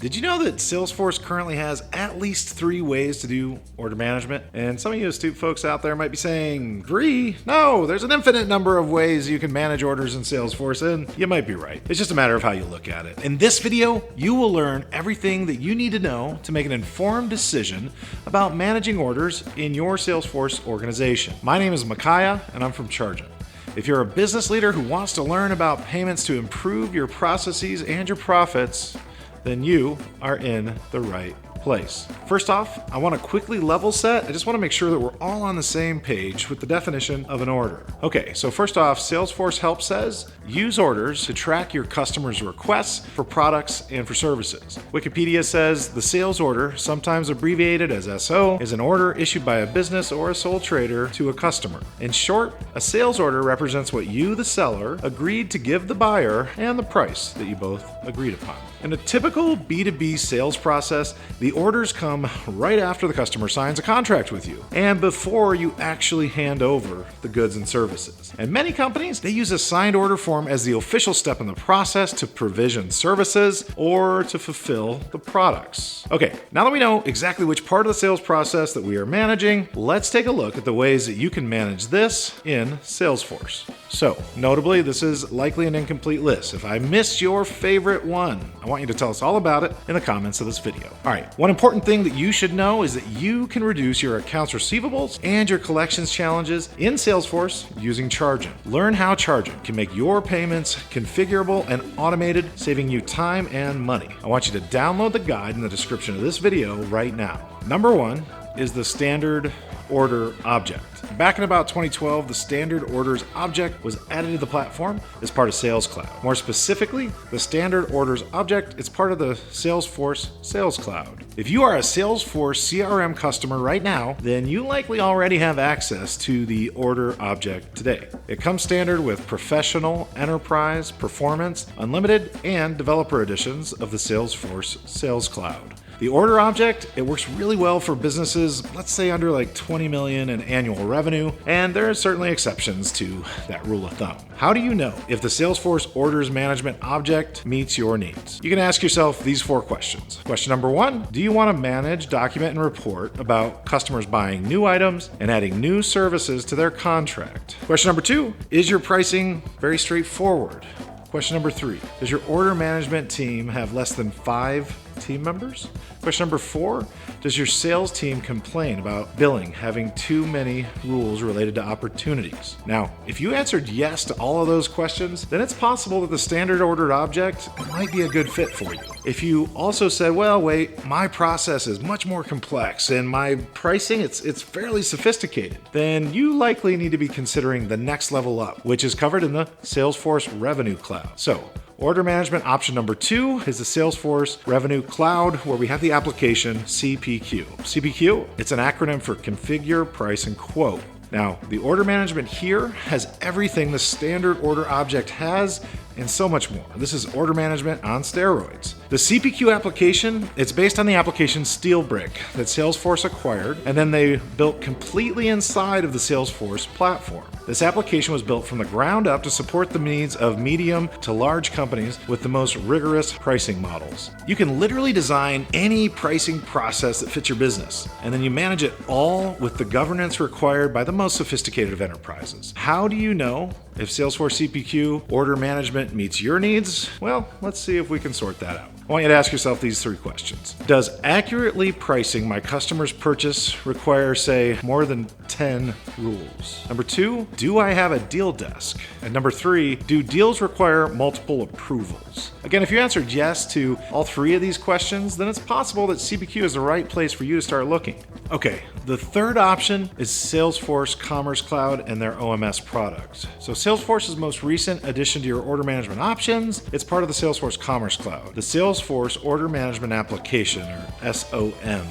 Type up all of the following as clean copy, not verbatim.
Did you know that Salesforce currently has at least 3 ways to do order management? And some of you astute folks out there might be saying, 3? No, there's an infinite number of ways you can manage orders in Salesforce, and you might be right. It's just a matter of how you look at it. In this video, you will learn everything that you need to know to make an informed decision about managing orders in your Salesforce organization. My name is Micaiah, and I'm from Chargent. If you're a business leader who wants to learn about payments to improve your processes and your profits, then you are in the right place. First off, I want to quickly level set. I just want to make sure that we're all on the same page with the definition of an order. Okay, so first off, Salesforce Help says, use orders to track your customers' requests for products and for services. Wikipedia says the sales order, sometimes abbreviated as SO, is an order issued by a business or a sole trader to a customer. In short, a sales order represents what you, the seller, agreed to give the buyer and the price that you both agreed upon. In a typical B2B sales process, the orders come right after the customer signs a contract with you and before you actually hand over the goods and services. And many companies, they use a signed order form as the official step in the process to provision services or to fulfill the products. Okay, now that we know exactly which part of the sales process that we are managing, let's take a look at the ways that you can manage this in Salesforce. So, notably, this is likely an incomplete list. If I missed your favorite one, I want you to tell us all about it in the comments of this video. All right, one important thing that you should know is that you can reduce your accounts receivables and your collections challenges in Salesforce using Chargent. Learn how Chargent can make your payments configurable and automated, saving you time and money. I want you to download the guide in the description of this video right now. Number 1 is the standard order object. Back in about 2012, the standard orders object was added to the platform as part of Sales Cloud. More specifically, the standard orders object is part of the Salesforce Sales Cloud. If you are a Salesforce CRM customer right now, then you likely already have access to the order object today. It comes standard with professional, enterprise, performance, unlimited, and developer editions of the Salesforce Sales Cloud. The order object, it works really well for businesses, let's say under like 20 million in annual revenue, and there are certainly exceptions to that rule of thumb. How do you know if the Salesforce Orders Management object meets your needs? You can ask yourself these 4 questions. Question number 1, do you want to manage, document, and report about customers buying new items and adding new services to their contract? Question number 2, is your pricing very straightforward? Question number 3, does your order management team have less than 5 team members? Question number 4, does your sales team complain about billing having too many rules related to opportunities? Now, if you answered yes to all of those questions, then it's possible that the standard ordered object might be a good fit for you. If you also said, well, wait, my process is much more complex and my pricing, it's fairly sophisticated, then you likely need to be considering the next level up, which is covered in the Salesforce Revenue Cloud. So, order management option number 2 is the Salesforce Revenue Cloud, where we have the application CPQ. CPQ, it's an acronym for Configure, Price, and Quote. Now, the order management here has everything the standard order object has and so much more. This is order management on steroids. The CPQ application, it's based on the application SteelBrick that Salesforce acquired, and then they built completely inside of the Salesforce platform. This application was built from the ground up to support the needs of medium to large companies with the most rigorous pricing models. You can literally design any pricing process that fits your business, and then you manage it all with the governance required by the most sophisticated of enterprises. How do you know if Salesforce CPQ order management meets your needs? Well, let's see if we can sort that out. I want you to ask yourself these 3 questions. Does accurately pricing my customer's purchase require, say, more than 10 rules? Number 2, do I have a deal desk? And number 3, do deals require multiple approvals? Again, if you answered yes to all 3 of these questions, then it's possible that CPQ is the right place for you to start looking. Okay, the third option is Salesforce Commerce Cloud and their OMS product. So Salesforce's most recent addition to your order management options, it's part of the Salesforce Commerce Cloud, the Salesforce Order Management Application, or SOM.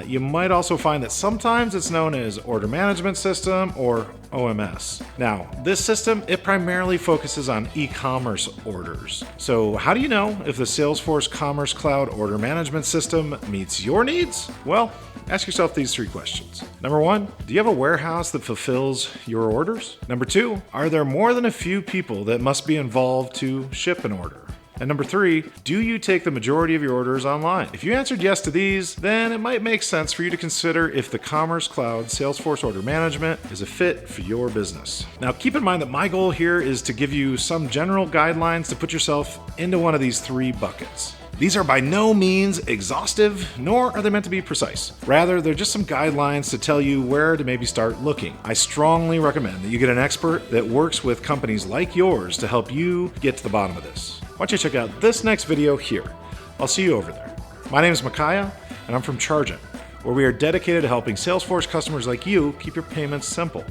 You might also find that sometimes it's known as Order Management System or OMS. Now, this system, it primarily focuses on e-commerce orders. So how do you know if the Salesforce Commerce Cloud Order Management System meets your needs? Well, ask yourself these 3 questions. Number 1, do you have a warehouse that fulfills your orders? Number 2, are there more than a few people that must be involved to ship an order? And number 3, do you take the majority of your orders online? If you answered yes to these, then it might make sense for you to consider if the Commerce Cloud Salesforce Order Management is a fit for your business. Now, keep in mind that my goal here is to give you some general guidelines to put yourself into one of these 3 buckets. These are by no means exhaustive, nor are they meant to be precise. Rather, they're just some guidelines to tell you where to maybe start looking. I strongly recommend that you get an expert that works with companies like yours to help you get to the bottom of this. Why don't you check out this next video here? I'll see you over there. My name is Micaiah, and I'm from Chargent, where we are dedicated to helping Salesforce customers like you keep your payments simple.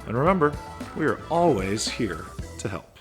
And remember, we are always here to help.